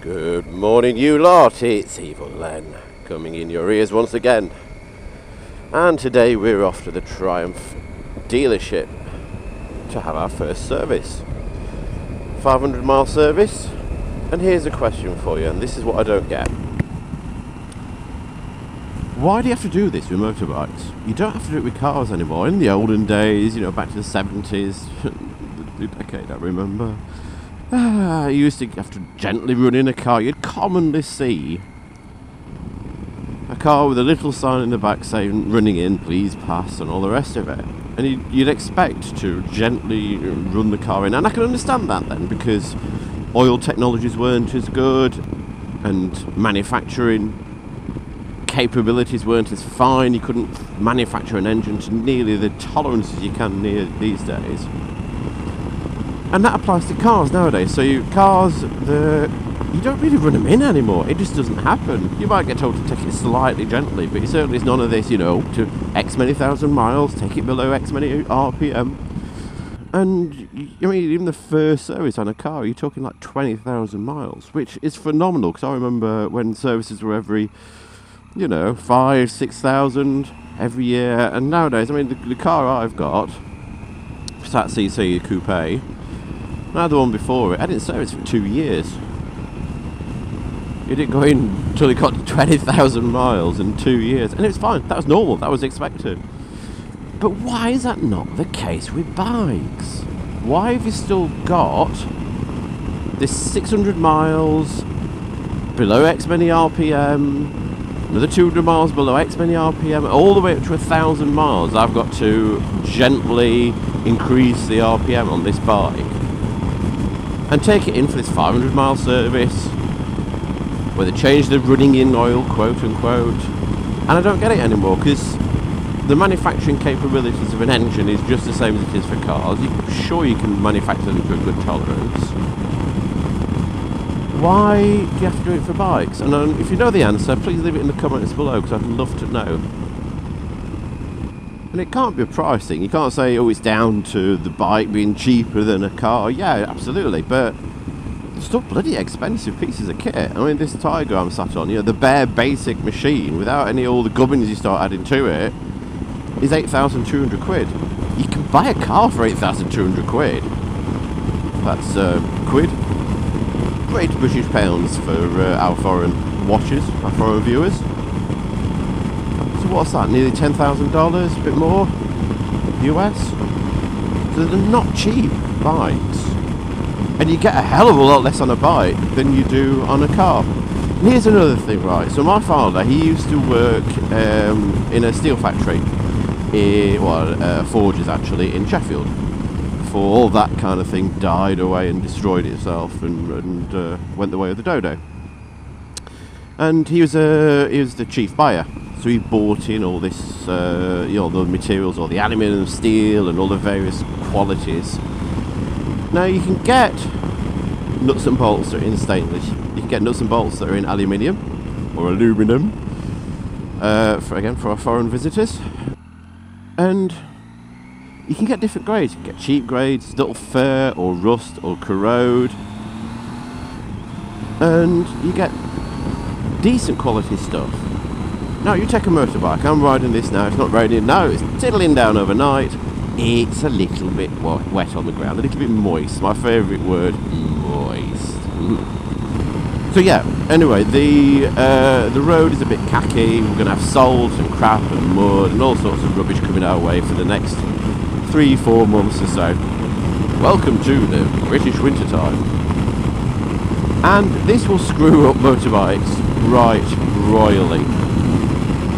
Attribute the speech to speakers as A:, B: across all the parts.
A: Good morning, you lot. It's Evil Len coming in your ears once again. And today we're off to the Triumph dealership to have our first service. 500-mile service. And here's a question for you, and this is what I don't get. Why do you have to do this with motorbikes? You don't have to do it with cars anymore. In the olden days, back to the 70s, the decade I remember, you used to have to gently run in a car. You'd commonly see a car with a little sign in the back saying, running in, please pass, and all the rest of it. And you'd expect to gently run the car in. And I can understand that then, because oil technologies weren't as good, and manufacturing capabilities weren't as fine. You couldn't manufacture an engine to nearly the tolerances you can these days. And that applies to cars nowadays. So you don't really run them in anymore. It just doesn't happen. You might get told to take it slightly gently, but it certainly is none of this, to X many thousand miles, take it below X many RPM. And, even the first service on a car, you're talking like 20,000 miles, which is phenomenal, because I remember when services were every, 5,000, 6,000 every year. And nowadays, the car I've got, Sat CC Coupe, now the one before it, I didn't service for 2 years. It didn't go in until it got to 20,000 miles in 2 years. And it was fine. That was normal. That was expected. But why is that not the case with bikes? Why have you still got this 600 miles below X many RPM, another 200 miles below X many RPM, all the way up to 1,000 miles? I've got to gently increase the RPM on this bike and take it in for this 500-mile service where they change the running in oil, quote unquote. And I don't get it anymore, because the manufacturing capabilities of an engine is just the same as it is for cars. Sure, you can manufacture them to a good tolerance. Why do you have to do it for bikes? And if you know the answer, please leave it in the comments below, because I'd love to know. And it can't be a price thing. You can't say, it's down to the bike being cheaper than a car. Yeah, absolutely, but they're still bloody expensive pieces of kit. This Tiger I'm sat on, the bare basic machine, without all the gubbins you start adding to it, is 8,200 quid. You can buy a car for 8,200 quid. That's quid. Great British pounds for our foreign watchers, our foreign viewers. So what's that? Nearly $10,000, a bit more US. So they're not cheap bikes, and you get a hell of a lot less on a bike than you do on a car. And here's another thing, right? So my father, he used to work in a steel factory, forges actually, in Sheffield. Before all that kind of thing died away and destroyed itself and went the way of the dodo. And he was the chief buyer. So he bought in all this, the materials, all the aluminium, steel, and all the various qualities. Now you can get nuts and bolts that are in stainless. You can get nuts and bolts that are in aluminium or aluminum. For our foreign visitors, and you can get different grades. You can get cheap grades that'll fur or rust or corrode, and you get decent quality stuff. Now you take a motorbike. I'm riding this now. It's not raining. No, it's tiddling down overnight. It's a little bit wet on the ground, a little bit moist. My favourite word, moist. So yeah, anyway, the road is a bit khaki. We're going to have salt and crap and mud and all sorts of rubbish coming our way for the next 3-4 months or so. Welcome to the British wintertime. And this will screw up motorbikes right royally.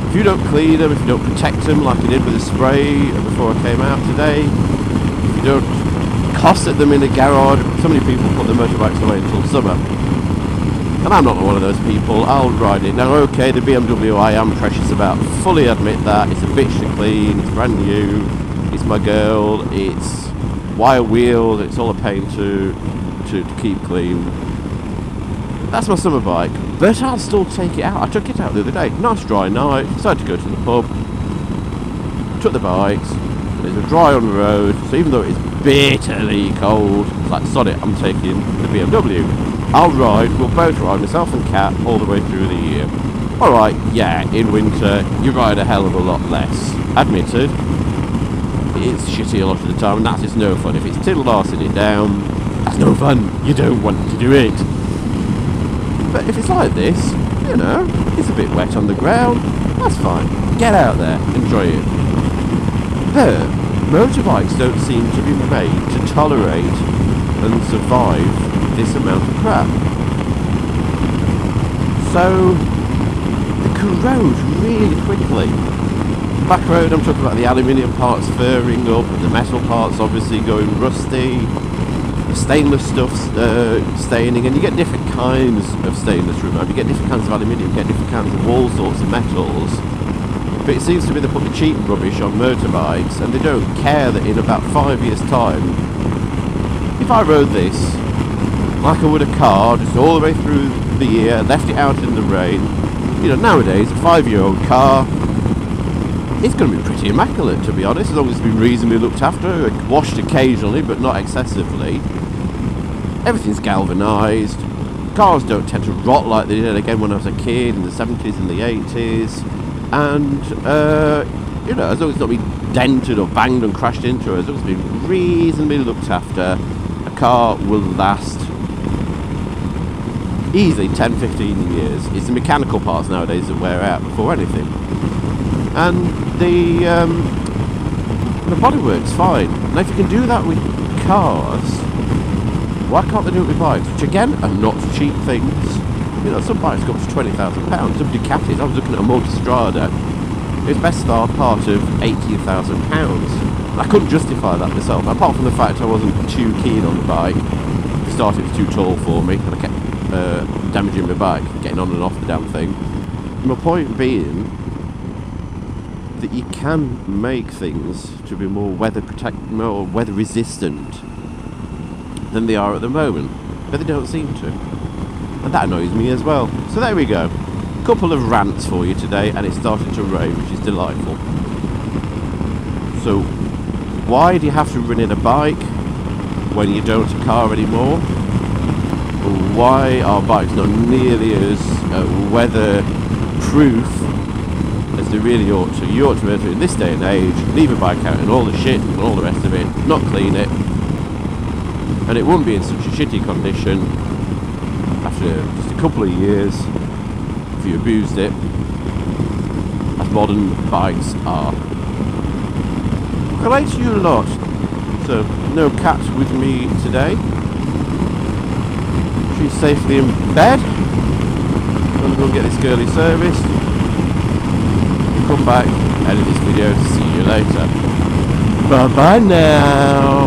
A: If you don't clean them, if you don't protect them like I did with the spray before I came out today, if you don't cosset them in a garage, so many people put their motorbikes away until summer. And I'm not one of those people. I'll ride it. Now, okay, the BMW I am precious about. Fully admit that. It's a bitch to clean. It's brand new. It's my girl. It's wire wheels. It's all a pain to keep clean. That's my summer bike. But I'll still take it out. I took it out the other day. Nice dry night. Decided to go to the pub. Took the bikes. It's dry on the road, so even though it's bitterly cold, it's like, sod it, I'm taking the BMW. I'll ride, we'll both ride, myself and Kat, all the way through the year. Alright, yeah, in winter, you ride a hell of a lot less. Admitted. It's shitty a lot of the time, and that's just no fun. If it's Till Larsing it down, that's no fun. You don't want to do it. But if it's like this, you know, it's a bit wet on the ground, that's fine. Get out there, enjoy it. But motorbikes don't seem to be made to tolerate and survive this amount of crap. So they corrode really quickly. Back road, I'm talking about the aluminium parts furring up, and the metal parts obviously going rusty, the stainless stuff's staining, and you get different kinds of stainless removed. You get different kinds of aluminium, you get different kinds of all sorts of metals. But it seems to be they put the cheap rubbish on motorbikes, and they don't care that in about 5 years' time, if I rode this like I would a car, just all the way through the year, left it out in the rain, you know, nowadays, a 5-year-old car, it's going to be pretty immaculate, to be honest, as long as it's been reasonably looked after, washed occasionally, but not excessively. Everything's galvanised. Cars don't tend to rot like they did again when I was a kid in the 70s and the 80s. And, you know, as long as it's not been dented or banged and crashed into, as long as it's been reasonably looked after, a car will last easily 10-15 years. It's the mechanical parts nowadays that wear out before anything. And the bodywork's fine. Now if you can do that with cars, why can't they do it with bikes? Which again are not cheap things. You know, some bikes go up to £20,000. Some Ducatis, I was looking at a Multistrada, its best start part of £18,000. I couldn't justify that myself, apart from the fact I wasn't too keen on the bike. The start it was too tall for me, and I kept damaging my bike, getting on and off the damn thing. My point being that you can make things to be more more weather resistant than they are at the moment, but they don't seem to, and that annoys me as well. So there we go, couple of rants for you today, and it started to rain, which is delightful. So why do you have to run in a bike when you don't a car anymore? Why are bikes not nearly as weather proof as they really ought to? You ought to be able to, in this day and age, leave a bike out in all the shit and all the rest of it, not clean it, and it wouldn't be in such a shitty condition after just a couple of years if you abused it, as modern bikes are. Good night to you lot. So, no cat with me today. She's safely in bed. I'm going to go and get this girly serviced. Come back, edit this video to see you later. Bye bye now.